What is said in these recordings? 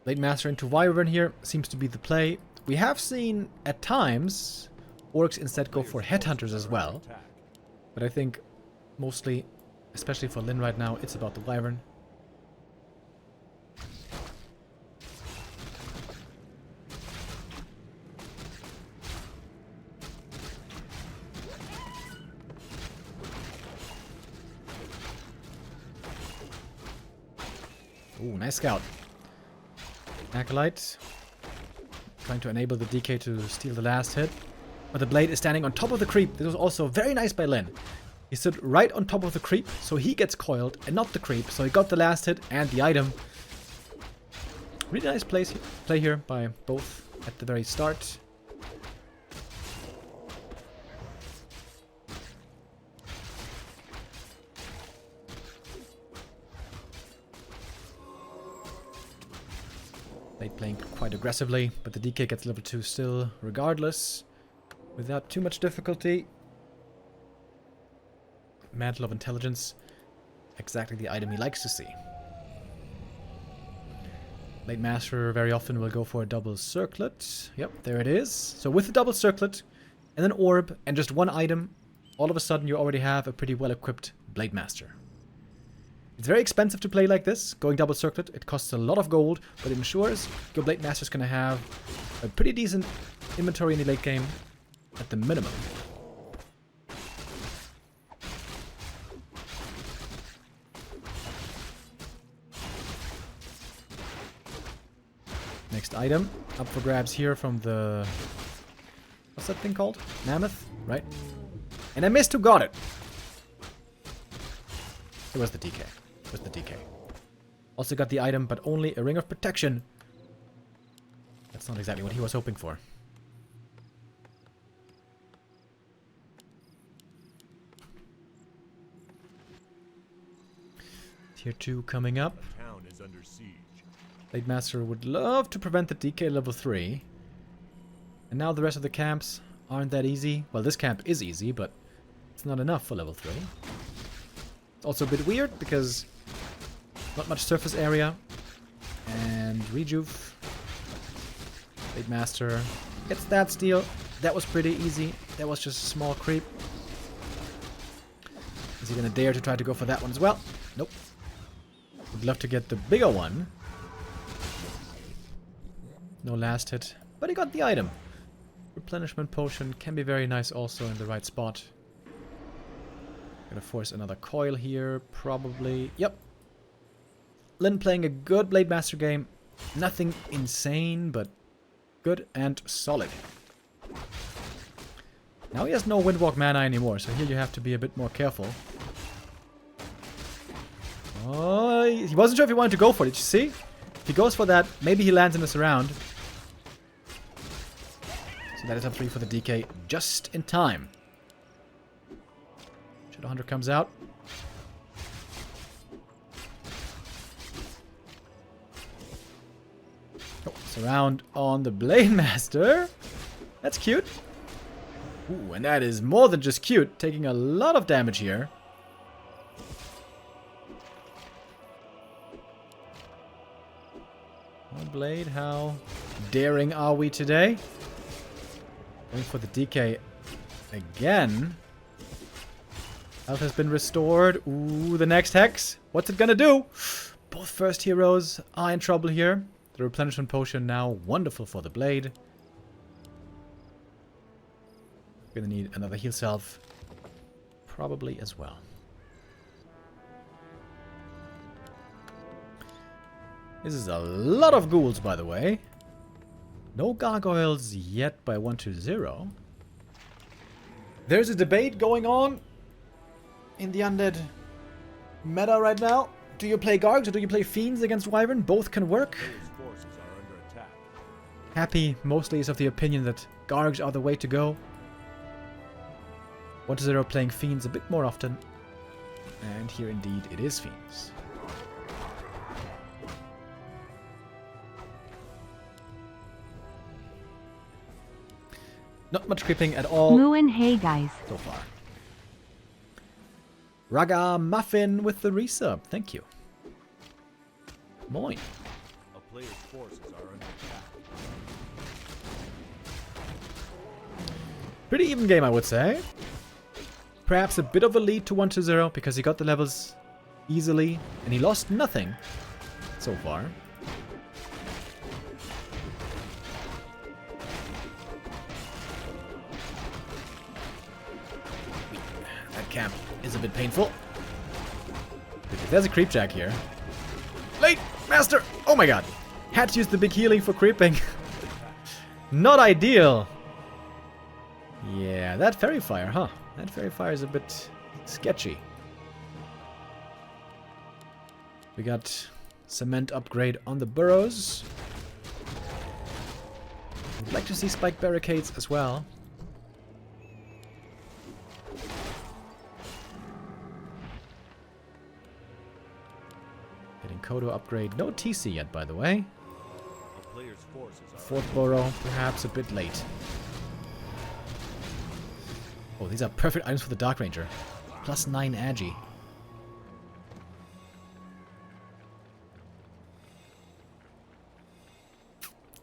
Blade Master into Wyvern here seems to be the play. We have seen, at times, Orcs instead go for Headhunters as well. But I think, mostly, especially for Lyn right now, it's about the Wyvern. Ooh, nice scout. Acolyte. Trying to enable the DK to steal the last hit. But the blade is standing on top of the creep. This was also very nice by Lyn. He stood right on top of the creep, so he gets coiled and not the creep. So he got the last hit and the item. Really nice play here by both at the very start. Blade playing quite aggressively, but the DK gets level 2 still, regardless, without too much difficulty. Mantle of Intelligence, exactly the item he likes to see. Blade Master very often will go for a double circlet. Yep, there it is. So with the double circlet, and an orb, and just one item, all of a sudden you already have a pretty well-equipped Blade Master. It's very expensive to play like this, going double circlet. It costs a lot of gold, but it ensures your Blade Master's gonna have a pretty decent inventory in the late game, at the minimum. Next item, up for grabs here from the... What's that thing called? Mammoth, right? And I missed who got it. It was the DK. It was the DK. Also got the item, but only a Ring of Protection. That's not exactly what he was hoping for. Tier 2 coming up. Town is under siege. Blade Master would love to prevent the DK level 3. And now the rest of the camps aren't that easy. Well, this camp is easy, but it's not enough for level 3. It's also a bit weird because not much surface area. And rejuve. Blade Master gets that steal. That was pretty easy. That was just a small creep. Is he gonna dare to try to go for that one as well? Nope. Would love to get the bigger one. No last hit, but he got the item. Replenishment potion can be very nice also in the right spot. Gonna force another coil here, probably. Yep. Lyn playing a good Blade Master game. Nothing insane, but good and solid. Now he has no Windwalk mana anymore, so here you have to be a bit more careful. Oh, he wasn't sure if he wanted to go for it. Did you see? If he goes for that, maybe he lands in this round. So that is up 3 for the DK just in time. Shadowhunter comes out. Oh, surround on the Blade Master. That's cute. Ooh, and that is more than just cute. Taking a lot of damage here. Oh, Blade, how daring are we today? Going for the DK again. Health has been restored. Ooh, the next Hex. What's it gonna do? Both first heroes are in trouble here. The replenishment potion now wonderful for the Blade. Gonna need another heal salve. Probably as well. This is a lot of ghouls, by the way. No gargoyles yet by 1-0. There's a debate going on in the undead meta right now. Do you play Gargs or do you play Fiends against Wyvern? Both can work. Forces are under attack. Happy mostly is of the opinion that Gargs are the way to go. 1-0 playing Fiends a bit more often. And here indeed it is Fiends. Not much creeping at all. Mooin, hey guys. So far. Raga Muffin with the resub. Thank you. Moin. player's forces are under attack. Pretty even game, I would say. Perhaps a bit of a lead to 1-0 because he got the levels easily and he lost nothing so far. That camp is a bit painful. If there's a creep jack here. Late, master! Oh my god! Had to use the big healing for creeping. Not ideal. Yeah, that fairy fire, huh? That fairy fire is a bit sketchy. We got cement upgrade on the burrows. I'd like to see spike barricades as well. Getting Kodo upgrade. No TC yet, by the way. The player's forces are Fourth burrow, perhaps a bit late. Oh, these are perfect items for the Dark Ranger. Plus 9 agi.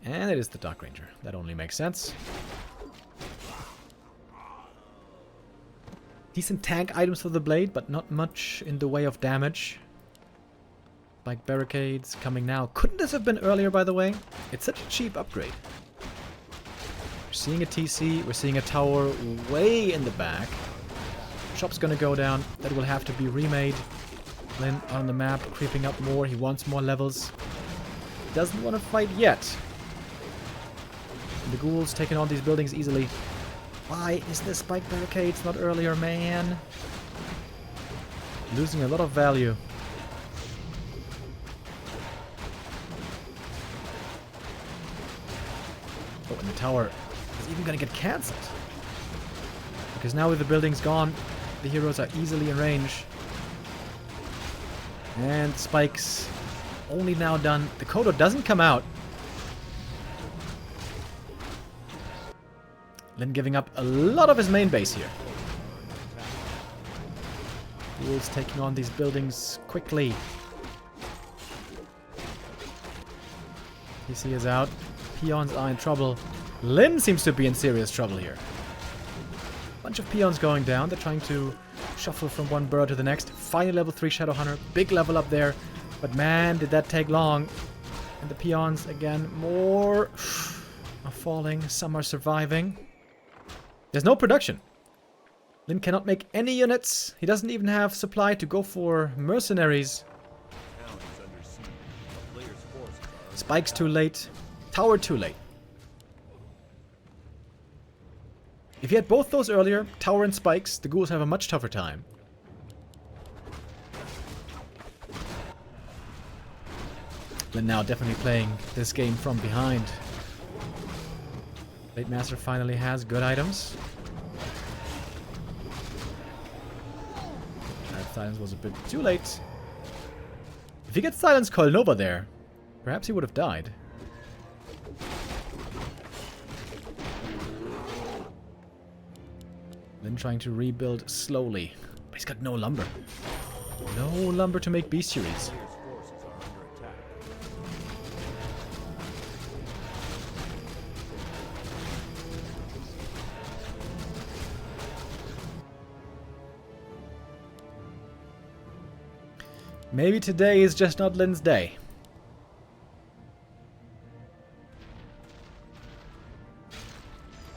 And it is the Dark Ranger. That only makes sense. Decent tank items for the blade, but not much in the way of damage. Like barricades coming now. Couldn't this have been earlier, by the way? It's such a cheap upgrade. We're seeing a TC. We're seeing a tower way in the back. Shop's gonna go down. That will have to be remade. Lin on the map, creeping up more. He wants more levels. Doesn't want to fight yet. And the ghouls taking on these buildings easily. Why is this spike barricades not earlier, man? Losing a lot of value. Oh, and the tower is even gonna get cancelled. Because now with the buildings gone, the heroes are easily in range. And spikes only now done. The Kodo doesn't come out. Lin giving up a lot of his main base here. Ghouls taking on these buildings quickly. TC is out. Peons are in trouble. Lin seems to be in serious trouble here. Bunch of peons going down. They're trying to shuffle from one burrow to the next. Final level 3 Shadow Hunter. Big level up there. But man, did that take long. And the peons, again, more are falling. Some are surviving. There's no production. Lin cannot make any units. He doesn't even have supply to go for mercenaries. town is under siege. The player's forces are Spikes too late. Tower too late. If you had both those earlier, tower and spikes, the ghouls have a much tougher time. Lin now definitely playing this game from behind. Blade Master finally has good items. That silence was a bit too late. If he gets Silence Colnova there, perhaps he would have died. Lin trying to rebuild slowly. But he's got no lumber. No lumber to make bestiaries. player's forces are under attack. Maybe today is just not Lin's day.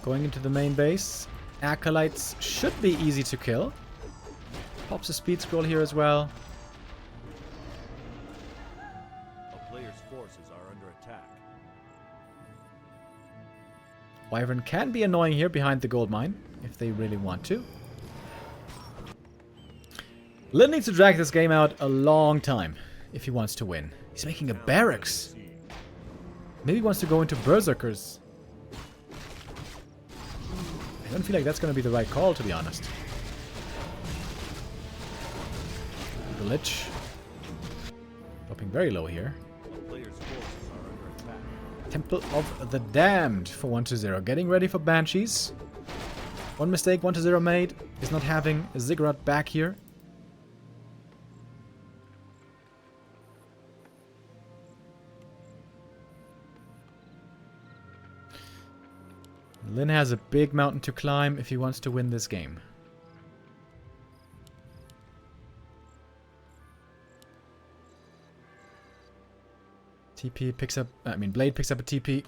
Going into the main base. Acolytes should be easy to kill. Pops a speed scroll here as well. A player's forces are under attack. Wyvern can be annoying here behind the gold mine, if they really want to. Lin needs to drag this game out a long time if he wants to win. He's making a barracks. Maybe he wants to go into berserkers. I don't feel like that's going to be the right call, to be honest. The Lich. Dropping very low here. A player's forces are under attack. Temple of the Damned for 1-0. Getting ready for Banshees. One mistake 1-0 made is not having a Ziggurat back here. Lin has a big mountain to climb if he wants to win this game. TP picks up... Blade picks up a TP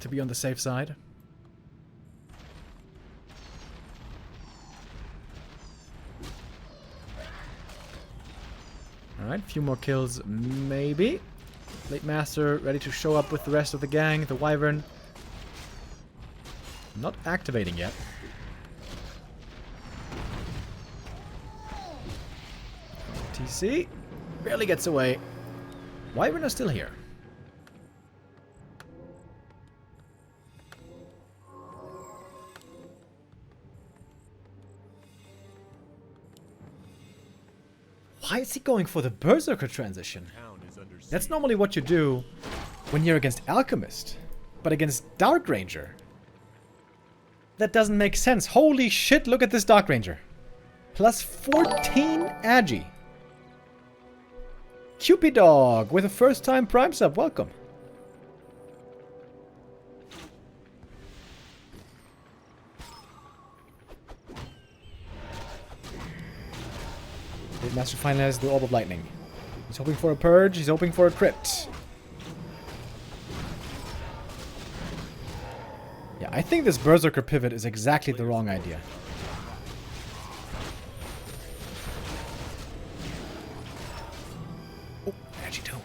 to be on the safe side. Alright, a few more kills, maybe. Blade Master ready to show up with the rest of the gang. The Wyvern not activating yet. TC barely gets away. Wyvern are still here. Why is he going for the Berserker transition? That's normally what you do when you're against Alchemist. But against Dark Ranger, that doesn't make sense. Holy shit, look at this Dark Ranger. Plus 14 Agi. Cupid Dog with a first time Prime sub. Welcome. Blade Master finally has the Orb of Lightning. He's hoping for a purge. He's hoping for a crit. Yeah, I think this Berserker pivot is exactly the wrong idea. Oh, Agitone.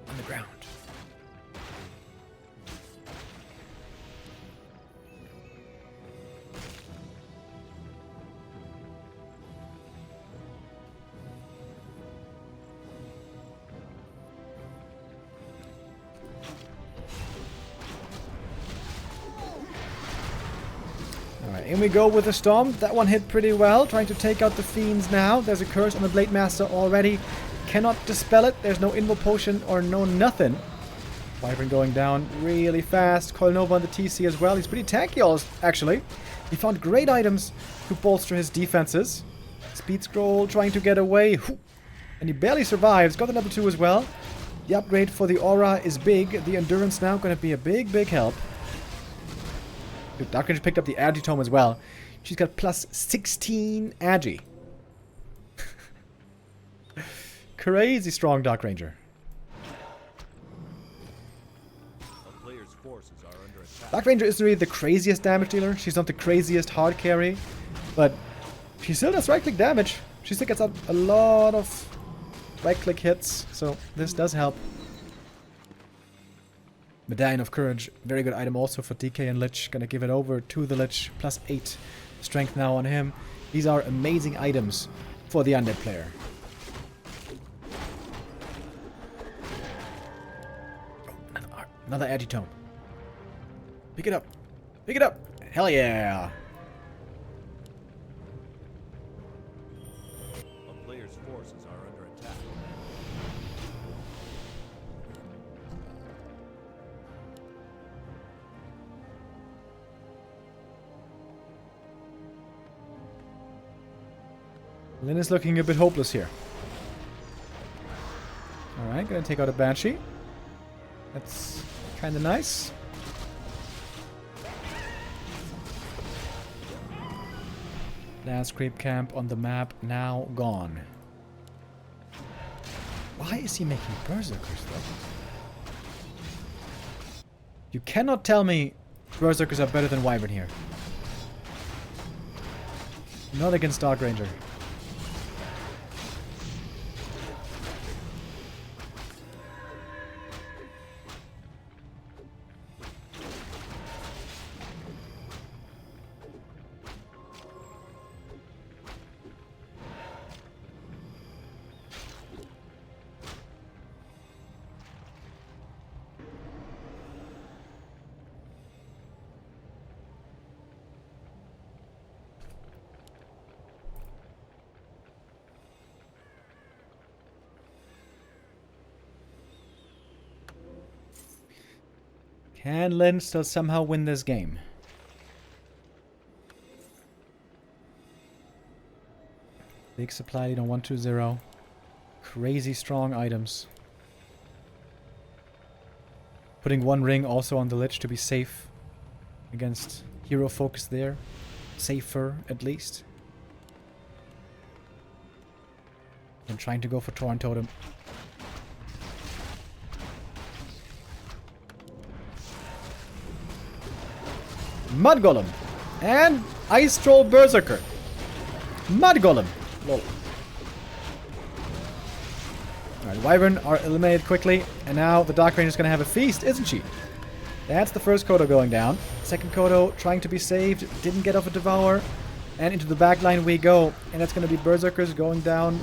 On the ground. In we go with the Storm. That one hit pretty well. Trying to take out the Fiends now. There's a curse on the Blade Master already. Cannot dispel it. There's no Invo Potion or no nothing. Wyvern going down really fast. Coilnova on the TC as well. He's pretty tanky actually. He found great items to bolster his defenses. Speed Scroll trying to get away. And he barely survives. Got the level 2 as well. The upgrade for the Aura is big. The Endurance now going to be a big, big help. Dark Ranger picked up the Agi Tome as well. She's got plus 16 Agi. Crazy strong Dark Ranger. Dark Ranger isn't really the craziest damage dealer. She's not the craziest hard carry. But she still does right-click damage. She still gets out a lot of right-click hits. So this does help. Medallion of Courage, very good item also for DK and Lich. Gonna give it over to the Lich. Plus 8 strength now on him. These are amazing items for the undead player. Oh, another Agitome. Pick it up. Pick it up. Hell yeah. A player's forces are under attack. Lin is looking a bit hopeless here. Alright, gonna take out a Banshee. That's kinda nice. Last creep camp on the map now gone. Why is he making Berserkers though? You cannot tell me Berserkers are better than Wyvern here. Not against Dark Ranger. Can Lin still somehow win this game? Big supply lead on 120. Crazy strong items. Putting one ring also on the Lich to be safe. against hero focus there. Safer, at least. And trying to go for Torrent Totem. Mud Golem. And Ice Troll Berserker. Mud Golem. Lol. Alright, Wyvern are eliminated quickly. And now the Dark Ranger's gonna have a feast, isn't she? That's the first Kodo going down. Second Kodo trying to be saved. Didn't get off a Devour. And into the back line we go. And that's gonna be Berserkers going down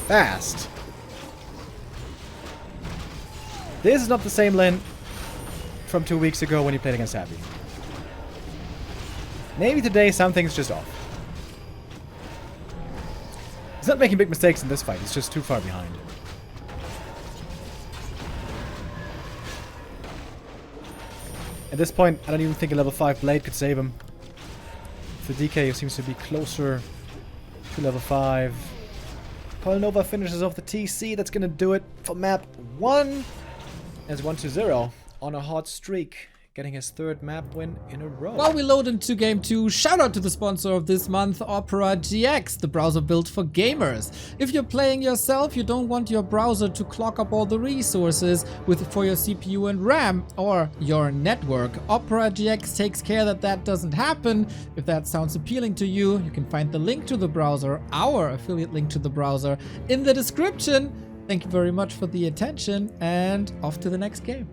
fast. This is not the same Lyn from 2 weeks ago when he played against Abby. Maybe today something's just off. He's not making big mistakes in this fight. He's just too far behind. At this point, I don't even think a level 5 Blade could save him. The DK seems to be closer to level 5. Nova finishes off the TC. That's going to do it for map 1. As 1-0 on a hot streak. Getting his 3rd map win in a row. While we load into game 2, shout out to the sponsor of this month, Opera GX, the browser built for gamers. If you're playing yourself, you don't want your browser to clog up all the resources for your CPU and RAM or your network. Opera GX takes care that that doesn't happen. If that sounds appealing to you, you can find the link to the browser, our affiliate link to the browser, in the description. Thank you very much for the attention, and off to the next game.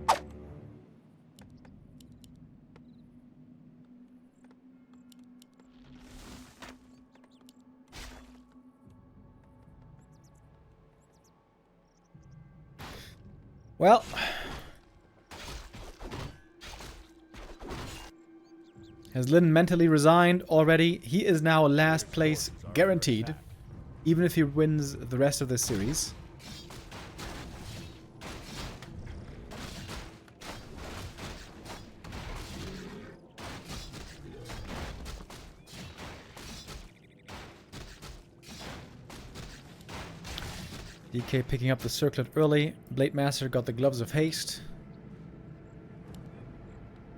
Well, has Lyn mentally resigned already? He is now last place guaranteed, even if he wins the rest of this series. DK picking up the circlet early. Blade Master got the gloves of haste.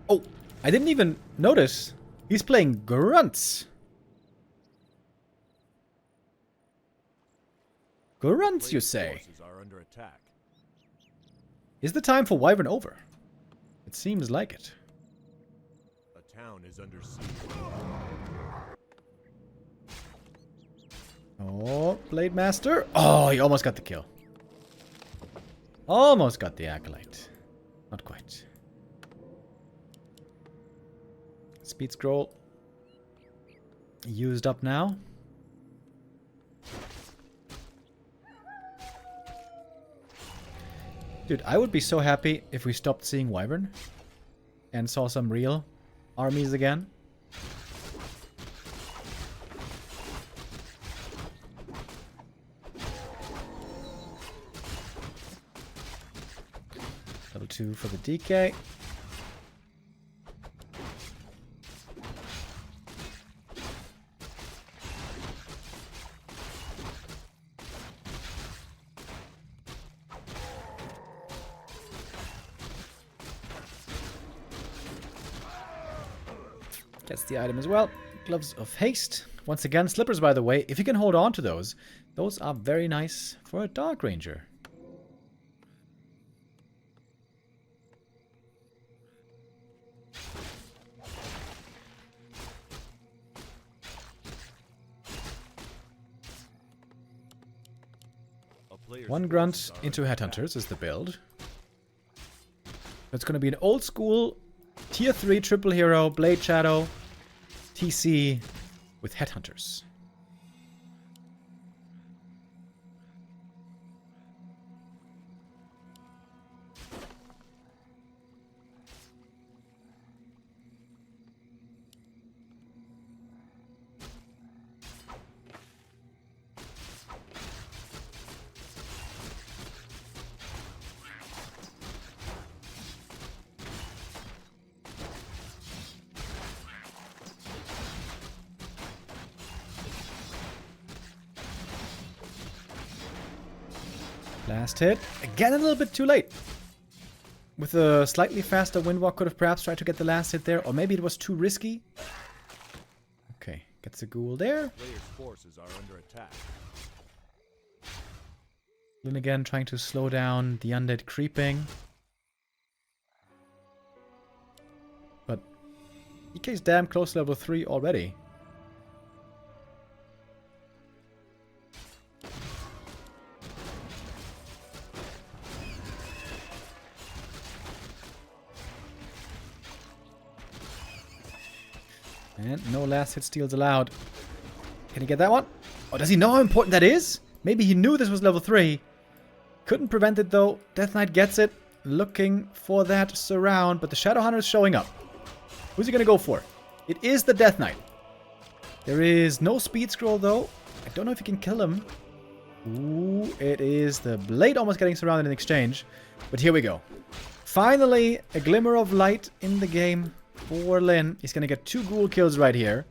Oh, I didn't even notice. He's playing grunts. Grunts, you say? Are under attack. Is the time for Wyvern over? It seems like it. A town is under siege. Oh, Blade Master. Oh, he almost got the kill. Almost got the Acolyte. Not quite. Speed scroll. Used up now. Dude, I would be so happy if we stopped seeing Wyvern and saw some real armies again. Level 2 for the DK. Gets the item as well. Gloves of haste. Once again, slippers, by the way, if you can hold on to those are very nice for a Dark Ranger. One grunt into Headhunters is the build. It's going to be an old school Tier 3 triple hero, Blade Shadow, TC with Headhunters. Last hit. Again, a little bit too late. with a slightly faster Windwalk could have perhaps tried to get the last hit there, or maybe it was too risky. Okay, gets a ghoul there. Players' forces are under attack. Lyn again trying to slow down the undead creeping. But EK's damn close to level 3 already. And no last hit steals allowed. Can he get that one? Oh, does he know how important that is? Maybe he knew this was level 3. Couldn't prevent it though. Death Knight gets it. Looking for that surround, but the Shadow Hunter is showing up. Who's he gonna go for? It is the Death Knight. There is no speed scroll though. I don't know if you can kill him. Ooh, it is the Blade almost getting surrounded in exchange. But here we go. Finally, a glimmer of light in the game for Lyn. He's gonna get 2 ghoul kills right here.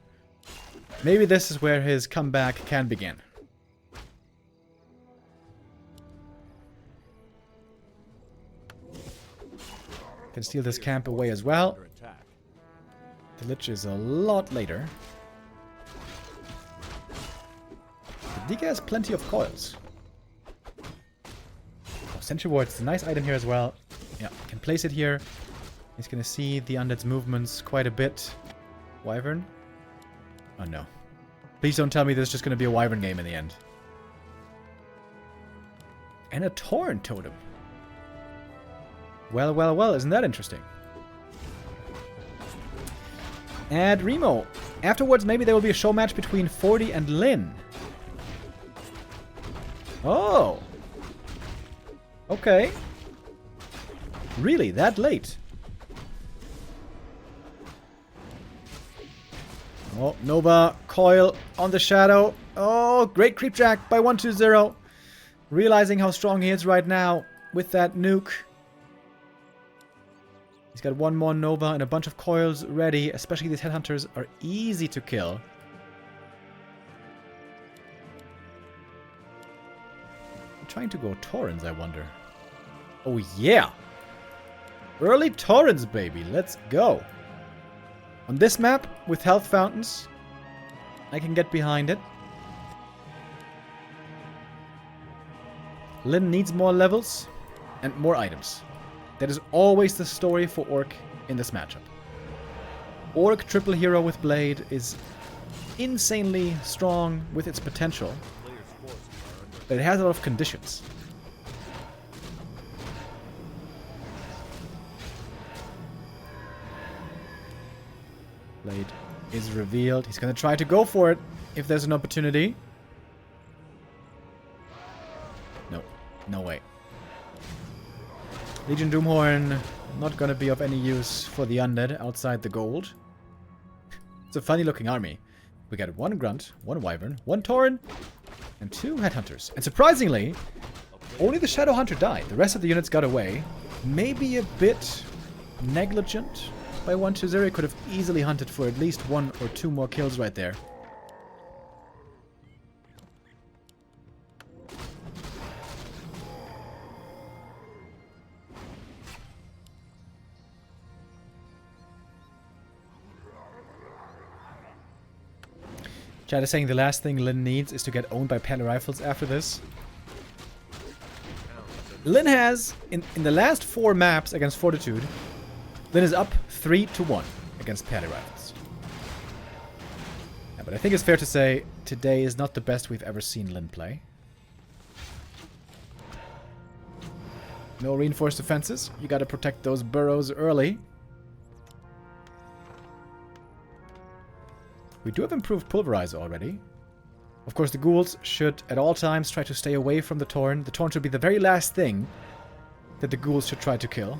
Maybe this is where his comeback can begin. Can steal this camp away as well. The Lich is a lot later. The DK has plenty of coils. Oh, Sentry Ward is a nice item here as well. Yeah, can place it here. He's gonna see the undead's movements quite a bit. Wyvern? Oh no. Please don't tell me this is just gonna be a Wyvern game in the end. And a Torrent Totem. Well, well, well, isn't that interesting? And Remo. Afterwards, maybe there will be a show match between 40 and Lyn. Oh. Okay. Really, that late? Oh, Nova, coil on the Shadow. Oh, great creep jack by 120. Realizing how strong he is right now with that nuke. He's got one more Nova and a bunch of coils ready. Especially these headhunters are easy to kill. I'm trying to go Torrens, I wonder. Oh yeah! Early Torrens, baby. Let's go. On this map, with health fountains, I can get behind it. Lyn needs more levels and more items. That is always the story for Orc in this matchup. Orc triple hero with Blade is insanely strong with its potential, but it has a lot of conditions. Blade is revealed. He's going to try to go for it if there's an opportunity. No, no way. Legion Doomhorn, not going to be of any use for the undead outside the gold. It's a funny looking army. We got 1 Grunt, 1 Wyvern, 1 Tauren, and 2 Headhunters. And surprisingly, only the Shadow Hunter died. The rest of the units got away. Maybe a bit negligent by 120. Could have easily hunted for at least 1 or 2 more kills right there. Chad is saying the last thing Lyn needs is to get owned by Pele Rifles after this. Lyn has, in the last 4 maps against Fortitude, Lyn is up 3-1 against Pele Rifles. Yeah, but I think it's fair to say today is not the best we've ever seen Lyn play. No reinforced defenses. You gotta protect those burrows early. We do have improved Pulverize already. Of course, the ghouls should at all times try to stay away from the Torn. The Torn should be the very last thing that the ghouls should try to kill.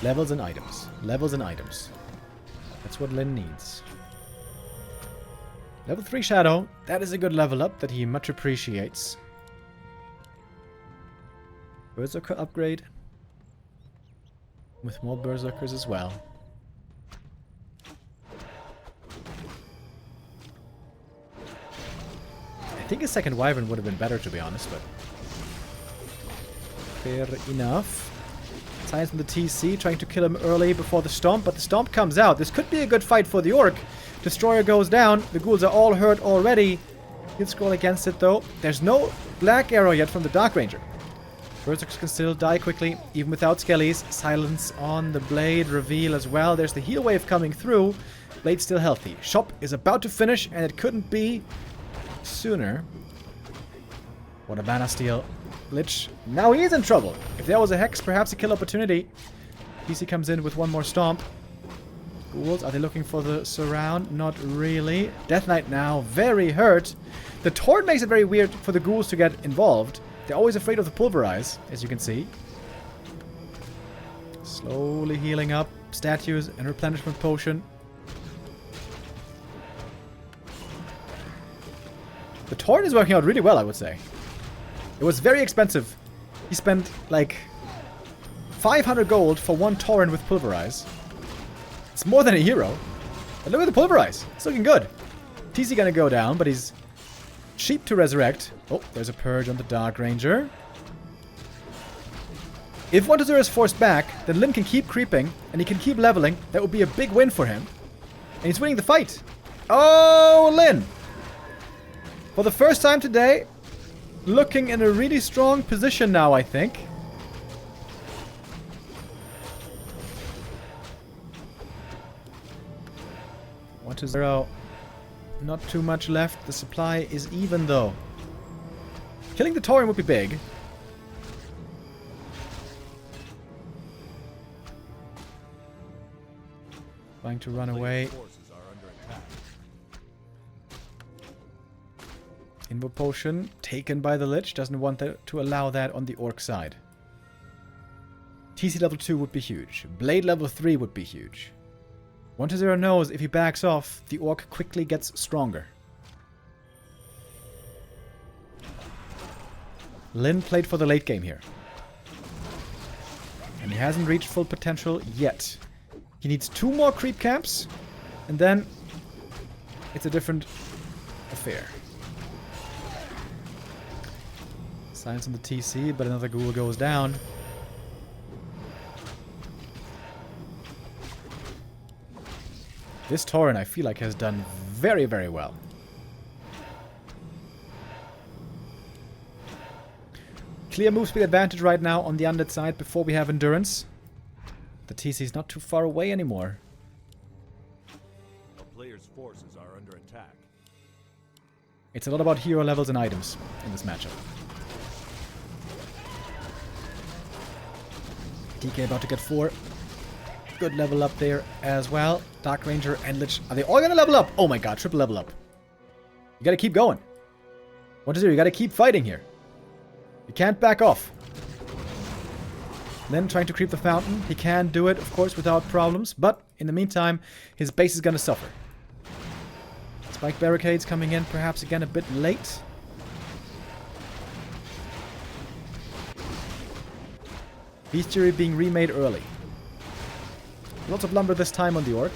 Levels and items. Levels and items. That's what Lyn needs. Level 3 Shadow. That is a good level up that he much appreciates. Berserker upgrade. With more Berserkers as well. think his second Wyvern would have been better, to be honest, but... fair enough. Science on the TC, trying to kill him early before the Stomp, but the Stomp comes out. This could be a good fight for the Orc. Destroyer goes down. The ghouls are all hurt already. He'll scroll against it, though. There's no Black Arrow yet from the Dark Ranger. Berserkers can still die quickly, even without Skellies. Silence on the Blade, reveal as well. There's the heal wave coming through. Blade's still healthy. Shop is about to finish, and it couldn't be sooner. What a mana steal. Lich, now he's in trouble. If there was a Hex, perhaps a kill opportunity. PC comes in with one more Stomp. Ghouls, are they looking for the surround? Not really. Death Knight now, very hurt. The Torrent makes it very weird for the Ghouls to get involved. They're always afraid of the Pulverize, as you can see. Slowly healing up. Statues and Replenishment Potion. The Torrent is working out really well, I would say. It was very expensive. He spent, like, 500 gold for one Torrent with Pulverize. It's more than a hero. But look at the Pulverize. It's looking good. TC gonna go down, but he's cheap to resurrect. Oh, there's a Purge on the Dark Ranger. If 1-0 is forced back, then Lin can keep creeping, and he can keep leveling. That would be a big win for him. And he's winning the fight. Oh, Lin! For the first time today, looking in a really strong position now, I think. One to 0. Not too much left. The supply is even, though. Killing the Tauren would be big. Trying to run away. Invo Potion taken by the Lich. Doesn't want to allow that on the Orc side. TC level 2 would be huge. Blade level 3 would be huge. 1-0 knows if he backs off, the Orc quickly gets stronger. Lin played for the late game here. And he hasn't reached full potential yet. He needs 2 more creep camps, and then it's a different affair. Silence on the TC, but another ghoul goes down. This Tauren, I feel like, has done very, very well. Clear move speed advantage right now on the undead side before we have endurance. The TC is not too far away anymore. The player's forces are under attack. It's a lot about hero levels and items in this matchup. DK about to get 4. Good level up there as well. Dark Ranger and Lich. Are they all gonna level up? Oh my god, triple level up. You gotta keep going. 1-0, you gotta keep fighting here. You can't back off. Then trying to creep the fountain. He can do it, of course, without problems. But in the meantime, his base is gonna suffer. Spike barricades coming in, perhaps again a bit late. Bestiary being remade early. Lots of lumber this time on the Orc.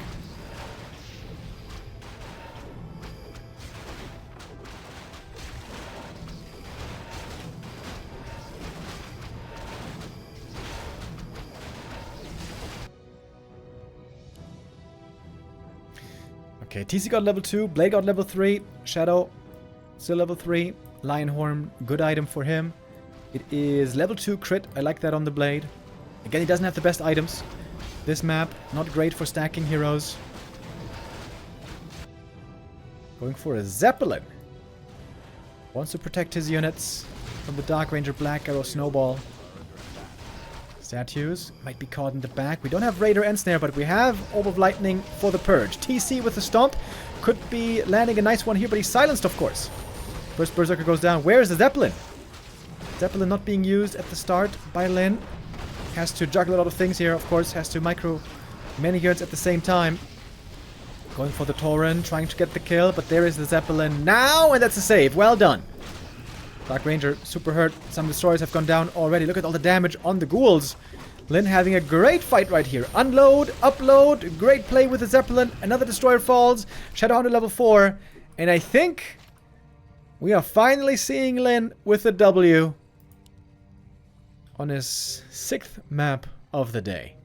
Okay, TC got level 2, Blade got level 3, Shadow still level 3, Lionhorn, good item for him. It is level 2 crit, I like that on the Blade. Again, he doesn't have the best items. This map, not great for stacking heroes. Going for a Zeppelin. Wants to protect his units from the Dark Ranger, Black Arrow, Snowball. Statues might be caught in the back. We don't have Raider and Snare, but we have Orb of Lightning for the Purge. TC with the Stomp. Could be landing a nice one here, but he's silenced, of course. First Berserker goes down. Where is the Zeppelin? Zeppelin not being used at the start by Lin. Has to juggle a lot of things here, of course. Has to micro many units at the same time. Going for the Tauren, trying to get the kill, but there is the Zeppelin now, and that's a save. Well done. Dark Ranger, super hurt. Some destroyers have gone down already. Look at all the damage on the ghouls. Lin having a great fight right here. Unload, upload, great play with the Zeppelin. Another destroyer falls. Shadowhunter level 4. And I think We are finally seeing Lin with a W on his 6th map of the day.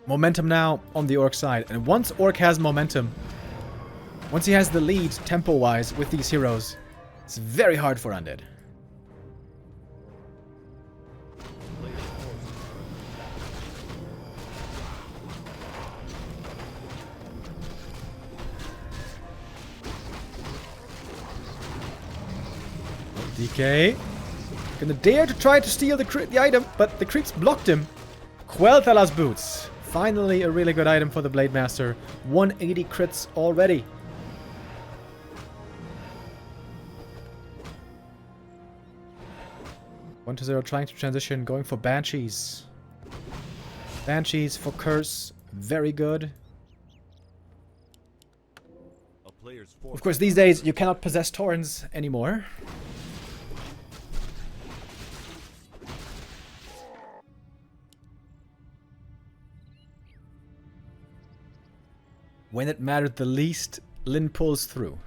Momentum now on the Orc side. And once Orc has momentum, once he has the lead tempo-wise with these heroes, it's very hard for Undead. DK gonna dare to try to steal the item, but the creeps blocked him. Quel'Thala's Boots. Finally a really good item for the Blade Master. 180 crits already. One to 0 trying to transition, going for Banshees. Banshees for Curse. Very good. Of course, these days you cannot possess Torrents anymore. When it mattered the least, Lin pulls through.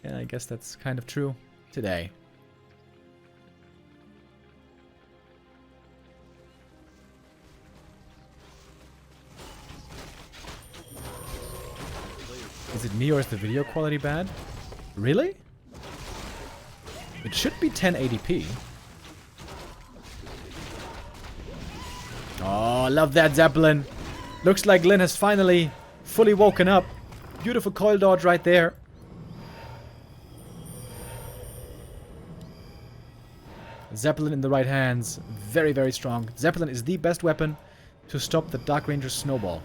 Yeah, I guess that's kind of true today. Is it me or is the video quality bad? Really? It should be 1080p. Oh, love that Zeppelin. Looks like Lin has finally fully woken up. Beautiful coil dodge right there. Zeppelin in the right hands. Very, very strong. Zeppelin is the best weapon to stop the Dark Ranger's snowball.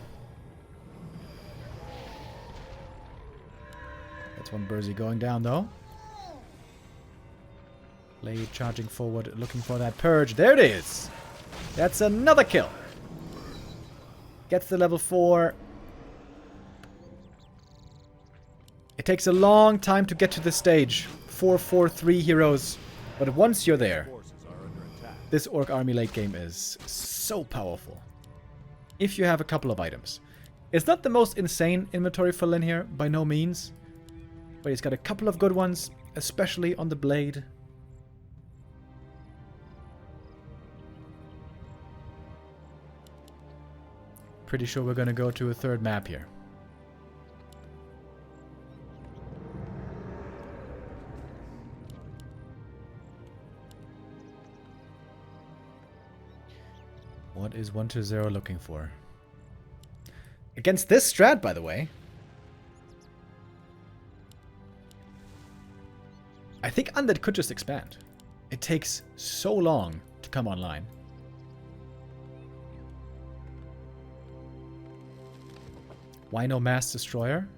That's one Burzy going down though. Blade charging forward, looking for that purge. There it is. That's another kill. Gets the level 4. It takes a long time to get to this stage. 4-4-3 heroes. But once you're there, this Orc army late game is so powerful. If you have a couple of items. It's not the most insane inventory for Lin here, by no means. But he's got a couple of good ones, especially on the blade. Pretty sure we're gonna go to a third map here. What is 120 looking for? Against this strat, by the way. I think Undead could just expand. It takes so long to come online. Why no Mass Destroyer?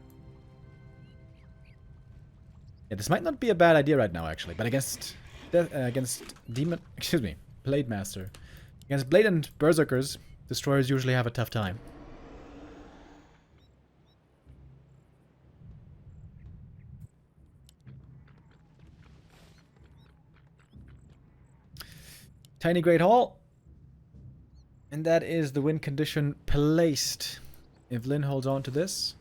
Yeah, this might not be a bad idea right now, actually. But against Blade Master. Against Blade and Berserkers, Destroyers usually have a tough time. Tiny Great Hall. And that is the win condition placed. If Lin holds on to this,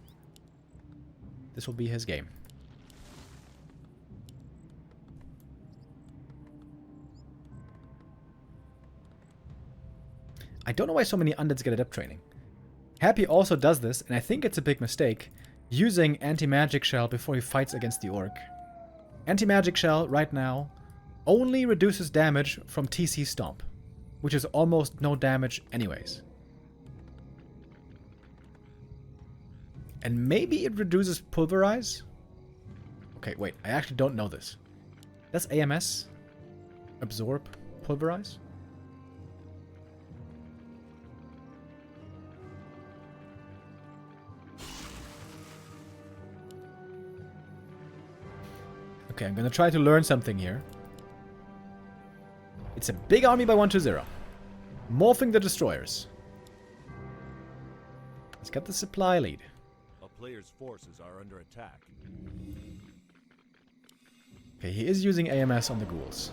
this will be his game. I don't know why so many Undeads get adept training. Happy also does this, and I think it's a big mistake, using Anti-Magic Shell before he fights against the Orc. Anti-Magic Shell, right now, only reduces damage from TC Stomp, which is almost no damage anyways. And maybe it reduces Pulverize? Okay, wait, I actually don't know this. Does AMS absorb Pulverize? Okay, I'm gonna try to learn something here. It's a big army by 120. Morphing the Destroyers. He's got the supply lead. Player's forces are under attack. Okay, he is using AMS on the ghouls.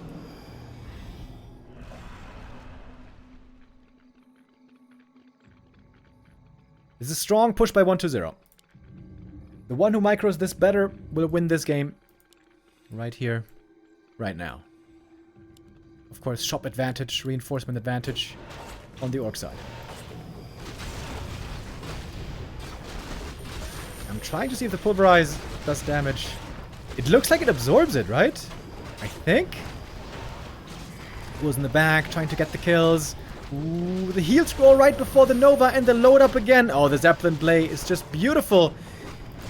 This is a strong push by 1-0. The one who micros this better will win this game. Right here. Right now. Of course, shop advantage, reinforcement advantage on the orc side. I'm trying to see if the pulverize does damage. It looks like it absorbs it, right? I think. Goes in the back, trying to get the kills. Ooh, the heal scroll right before the Nova and the load up again. Oh, the Zeppelin play is just beautiful.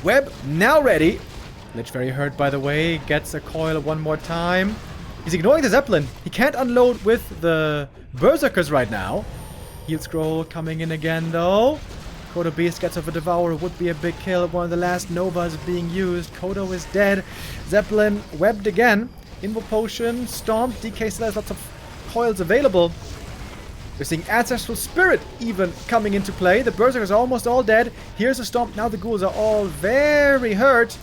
Web now ready. Lich very hurt, by the way. Gets a coil one more time. He's ignoring the Zeppelin. He can't unload with the Berserkers right now. Heal scroll coming in again, though. Kodo Beast gets off a Devourer. Would be a big kill. One of the last Novas being used. Kodo is dead. Zeppelin webbed again. Invo Potion. Stomp. DK still has lots of coils available. We're seeing Ancestral Spirit even coming into play. The Berserkers are almost all dead. Here's a Stomp. Now the ghouls are all very hurt.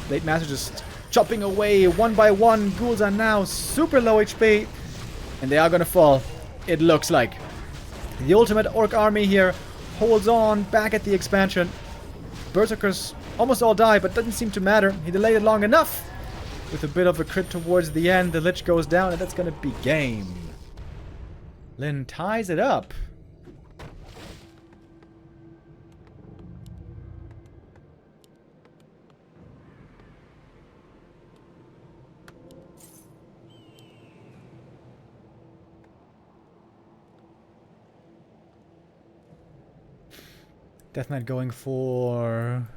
Blade Master just chopping away one by one. Ghouls are now super low HP. And they are gonna fall. It looks like. The ultimate Orc army here holds on back at the expansion. Berserkers almost all die, but doesn't seem to matter. He delayed it long enough. With a bit of a crit towards the end, the Lich goes down, and that's gonna be game. Lin ties it up. Death Knight going for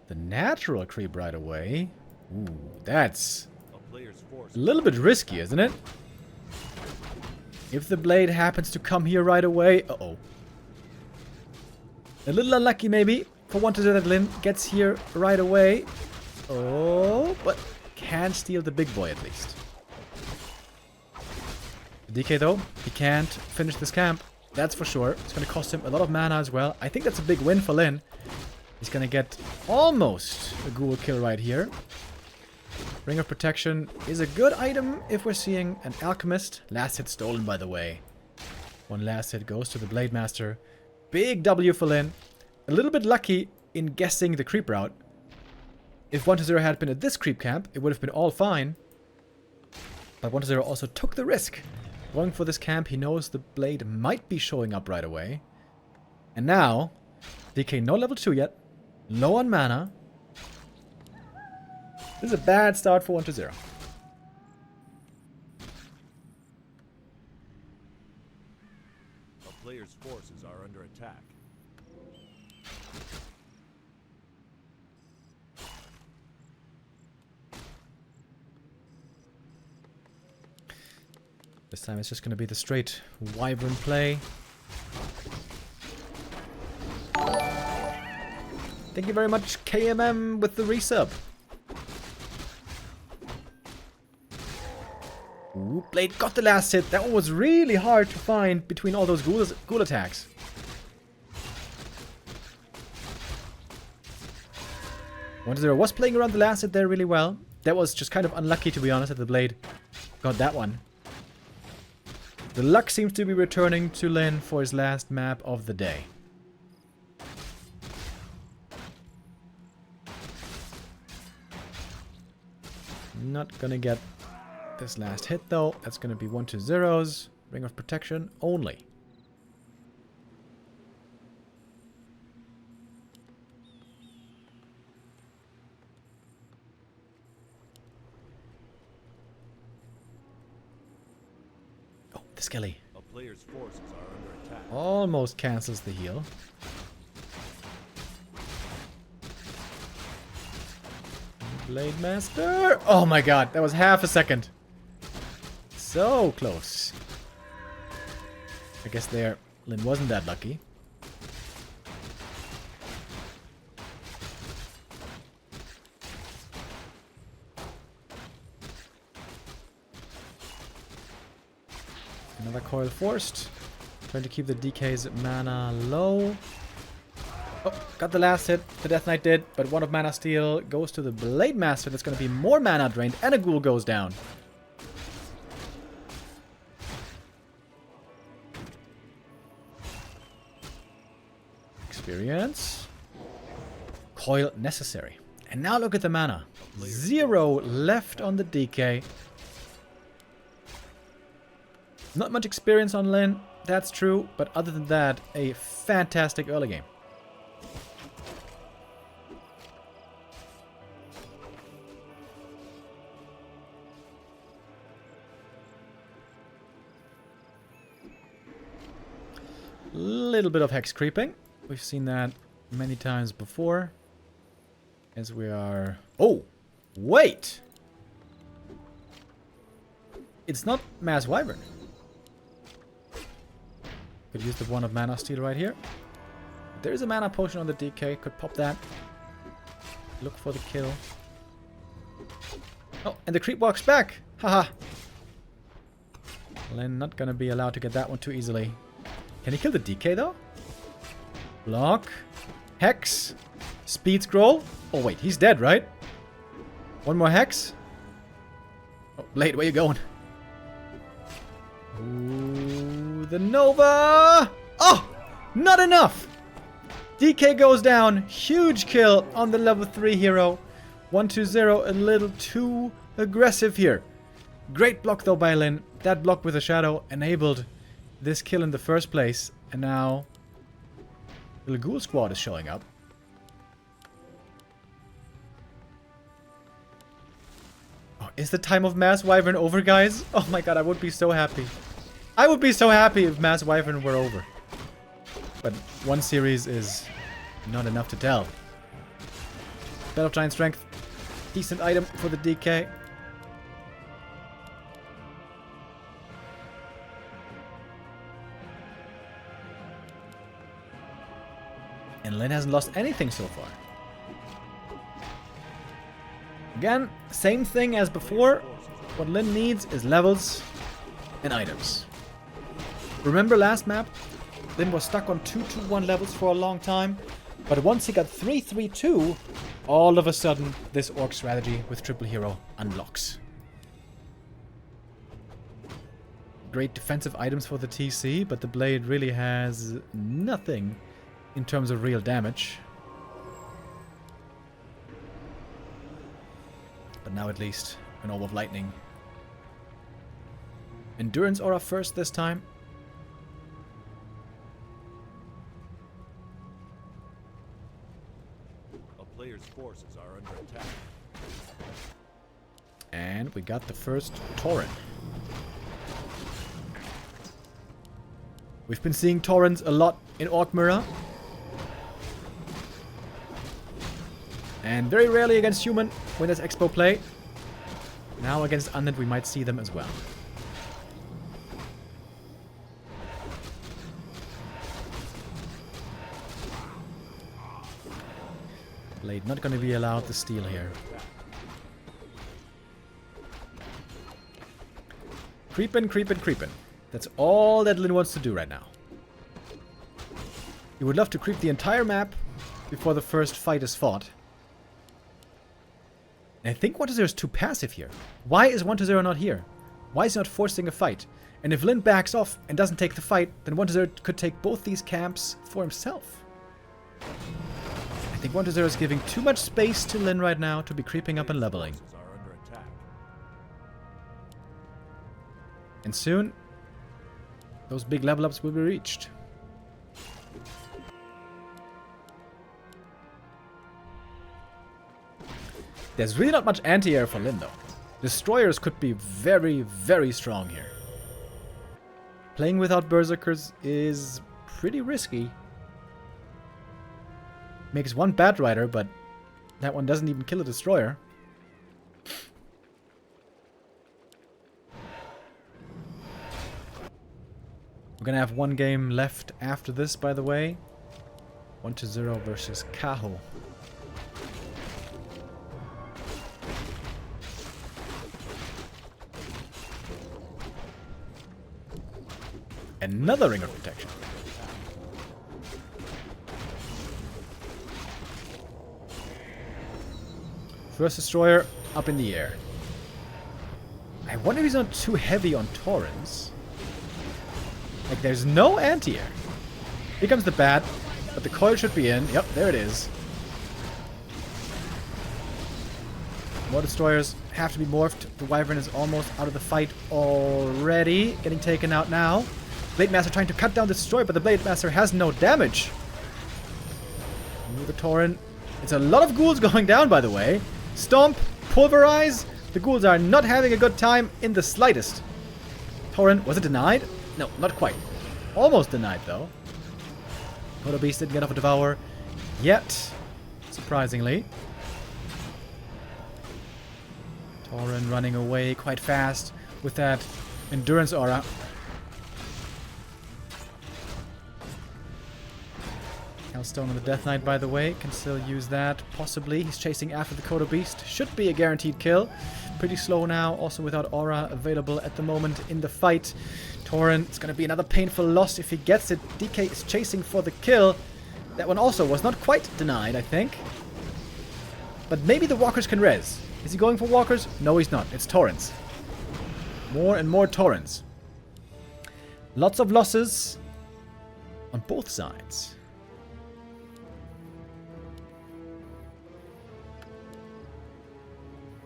the natural creep right away. Ooh, that's a little bit risky, isn't it? If the blade happens to come here right away... Uh-oh. A little unlucky, maybe, for 1-0 that Lin gets here right away. Oh, but can steal the big boy at least. The DK, though, he can't finish this camp. That's for sure. It's going to cost him a lot of mana as well. I think that's a big win for Lin. He's going to get almost a ghoul kill right here. Ring of Protection is a good item if we're seeing an Alchemist. Last hit stolen, by the way. One last hit goes to the Blade Master. Big W for Lin. A little bit lucky in guessing the creep route. If 1-0 had been at this creep camp, it would have been all fine. But 1-0 also took the risk. Going for this camp, he knows the blade might be showing up right away. And now, DK no level 2 yet. Low on mana. This is a bad start for 1-0. A player's forces are under attack. This time it's just going to be the straight Wyvern play. Thank you very much, KMM, with the resub. Ooh, Blade got the last hit. That one was really hard to find between all those ghoul attacks. One-0 was playing around the last hit there really well. That was just kind of unlucky, to be honest, that the Blade got that one. The luck seems to be returning to Lin for his last map of the day. Not gonna get this last hit though. That's gonna be 1-0s. Ring of Protection only. Oh, the Skelly. A player's forces are under attack. Almost cancels the heal. Blade Master. Oh my god, that was half a second. So close. I guess there, Lin wasn't that lucky. Another coil forced. Trying to keep the DK's mana low. Oh, got the last hit. The Death Knight did, but one of Mana Steal goes to the Blade Master. That's going to be more mana drained, and a ghoul goes down. experience. Coil necessary. And now look at the mana. 0 left on the DK. Not much experience on Lin, that's true, but other than that, a fantastic early game. Little bit of hex creeping. We've seen that many times before. As we are... Oh! Wait! It's not Mass Wyvern. Could use the one of Mana Steal right here. There is a mana potion on the DK. Could pop that. Look for the kill. Oh, and the creep walks back! Haha! Len not gonna be allowed to get that one too easily. Can he kill the DK though? Block. Hex. Speed scroll. Oh wait, he's dead, right? One more hex. Oh, Blade, where you going? Ooh, the Nova! Oh! Not enough! DK goes down. Huge kill on the level 3 hero. 1-2-0, a little too aggressive here. Great block though by Lin. That block with a shadow enabled this kill in the first place. And now the Ghoul squad is showing up. Oh, is the time of Mass Wyvern over, guys? Oh my god, I would be so happy. I would be so happy if Mass Wyvern were over. But one series is not enough to tell. Battle of Giant Strength. Decent item for the DK. And Lin hasn't lost anything so far. Again, same thing as before. What Lin needs is levels and items. Remember last map? Lin was stuck on 2-2-1 levels for a long time. But once he got 3-3-2, all of a sudden this orc strategy with triple hero unlocks. Great defensive items for the TC, but the blade really has nothing in terms of real damage. But now at least an Orb of Lightning. Endurance Aura first this time. A player's forces are under attack. And we got the first Tauren. We've been seeing Taurens a lot in Orc Mirror. And very rarely against human when there's expo play. Now against undead we might see them as well. Blade not going to be allowed to steal here. Creepin', creepin', creepin'. That's all that Lin wants to do right now. He would love to creep the entire map before the first fight is fought. And I think 1-0 is too passive here. Why is 1-0 not here? Why is he not forcing a fight? And if Lin backs off and doesn't take the fight, then 1-0 could take both these camps for himself. I think 1-0 is giving too much space to Lin right now to be creeping up and leveling. Forces are under attack. And soon, those big level ups will be reached. There's really not much anti-air for Lin though. Destroyers could be very, very strong here. Playing without Berserkers is pretty risky. Makes one Bat Rider, but that one doesn't even kill a Destroyer. We're gonna have one game left after this, by the way. 1-0 versus Kaho. Another Ring of Protection. First Destroyer up in the air. I wonder if he's not too heavy on Taurens. Like, there's no anti-air. Here comes the bat. but the coil should be in. Yep, there it is. More destroyers have to be morphed. The Wyvern is almost out of the fight already. Getting taken out now. Blade Master trying to cut down the destroyer, but the Blade Master has no damage. Ooh, the Tauren. It's a lot of ghouls going down, by the way. Stomp, pulverize. The ghouls are not having a good time in the slightest. Tauren, was it denied? No, not quite. Almost denied, though. Kodo Beast didn't get off a Devour yet, surprisingly. Tauren running away quite fast with that endurance aura. Hellstone on the Death Knight, by the way, can still use that, possibly. He's chasing after the Kodo Beast. Should be a guaranteed kill. Pretty slow now, also without aura available at the moment in the fight. Tauren, it's going to be another painful loss if he gets it. DK is chasing for the kill. That one also was not quite denied, I think. But maybe the walkers can res. Is he going for walkers? No, he's not. It's Taurens. More and more Taurens. Lots of losses on both sides.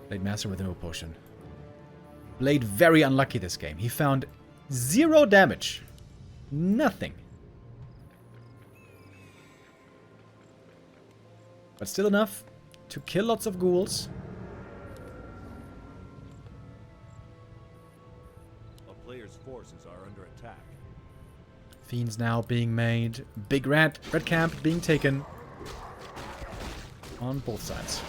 Blade Master with no potion. Blade very unlucky this game. He found 0 damage. Nothing. But still enough to kill lots of ghouls. A player's forces are under attack. Fiends now being made. Big red camp being taken. On both sides.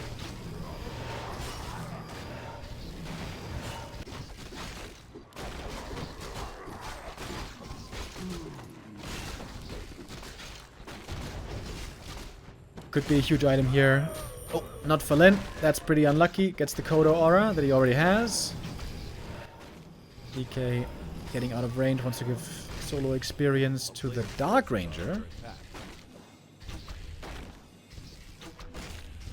Could be a huge item here. Oh, not for Lin. That's pretty unlucky. Gets the Kodo aura that he already has. DK getting out of range. Wants to give solo experience to the Dark Ranger.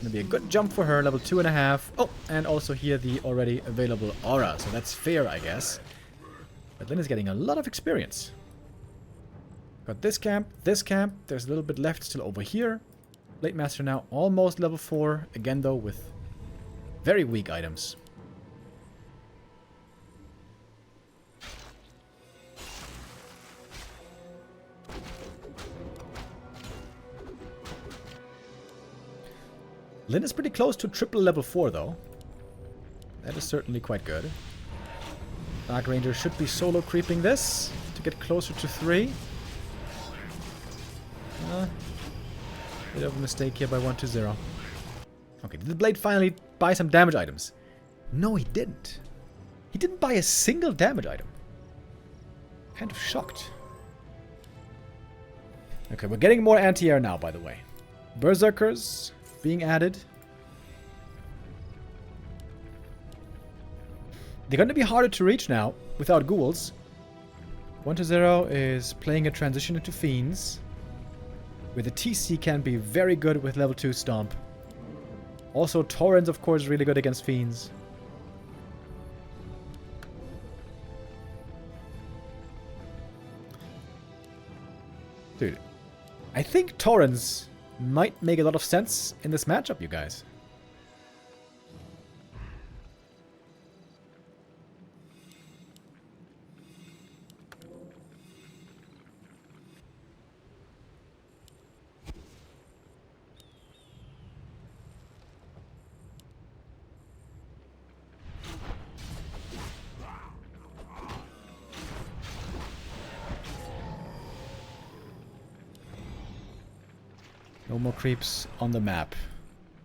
Gonna be a good jump for her. Level 2.5. Oh, and also here the already available aura. So that's fair, I guess. But Lin is getting a lot of experience. Got this camp, this camp. There's a little bit left still over here. Blade Master now almost level 4. Again, though, with very weak items. Lin is pretty close to triple level 4, though. That is certainly quite good. Dark Ranger should be solo creeping this to get closer to 3. Bit of a mistake here by 1-0. Okay, did the Blade finally buy some damage items? No, he didn't. He didn't buy a single damage item. Kind of shocked. Okay, we're getting more anti-air now, by the way. Berserkers being added. They're going to be harder to reach now without ghouls. 1-0 is playing a transition into Fiends. Where the TC can be very good with level 2 Stomp. Also, Taurens, of course, really good against Fiends. Dude, I think Taurens might make a lot of sense in this matchup, you guys. No more creeps on the map.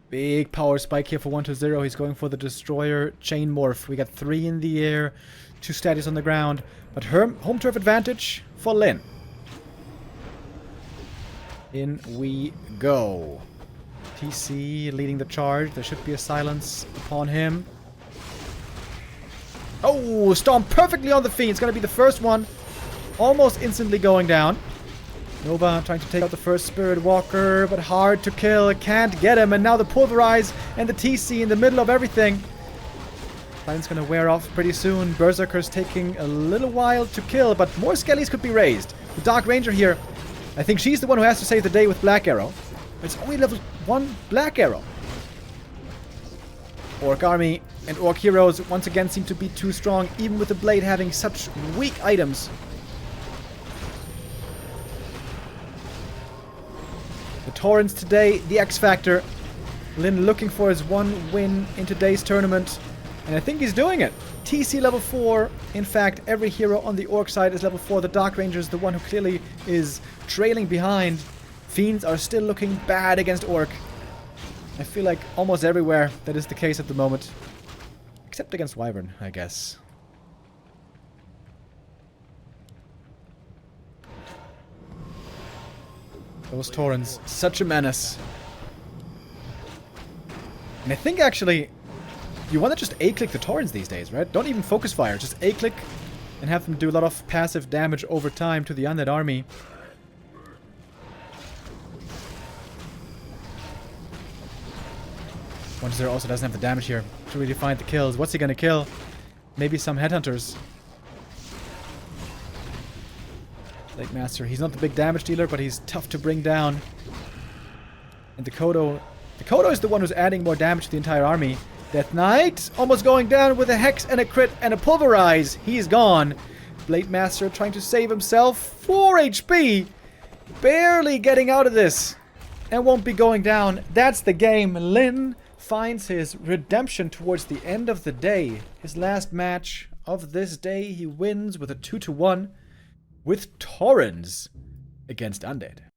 Big power spike here for 1-0. He's going for the Destroyer Chain Morph. We got 3 in the air, 2 statues on the ground. But home turf advantage for Lin. In we go. TC leading the charge. There should be a silence upon him. Oh, Stomp perfectly on the Fiend. It's going to be the first one. Almost instantly going down. Nova trying to take out the first Spirit Walker, but hard to kill. Can't get him. And now the Pulverize and the TC in the middle of everything. Titan's going to wear off pretty soon. Berserker's taking a little while to kill, but more Skellies could be raised. The Dark Ranger here I think she's the one who has to save the day with Black Arrow. It's only level 1 Black Arrow. Orc Army and Orc Heroes once again seem to be too strong, even with the Blade having such weak items. The Torrents today, the X Factor. Lin looking for his 1 win in today's tournament, and I think he's doing it. TC level 4. In fact, every hero on the Orc side is level 4. The Dark Ranger is the one who clearly is trailing behind. Fiends are still looking bad against Orc. I feel like almost everywhere that is the case at the moment. Except against Wyvern, I guess. Those Torrents, such a menace. And I think actually, you want to just A-click the Torrents these days, right? Don't even focus fire, just A-click and have them do a lot of passive damage over time to the undead army. One-0 also doesn't have the damage here to really find the kills. What's he gonna kill? Maybe some headhunters. Blade Master, he's not the big damage dealer, but he's tough to bring down. And the Kodo is the one who's adding more damage to the entire army. Death Knight almost going down with a Hex and a Crit and a Pulverize. He's gone. Blade Master trying to save himself. 4 HP. Barely getting out of this. And won't be going down. That's the game. Lin finds his redemption towards the end of the day. His last match of this day, he wins with a 2-1 with Torrens against Undead.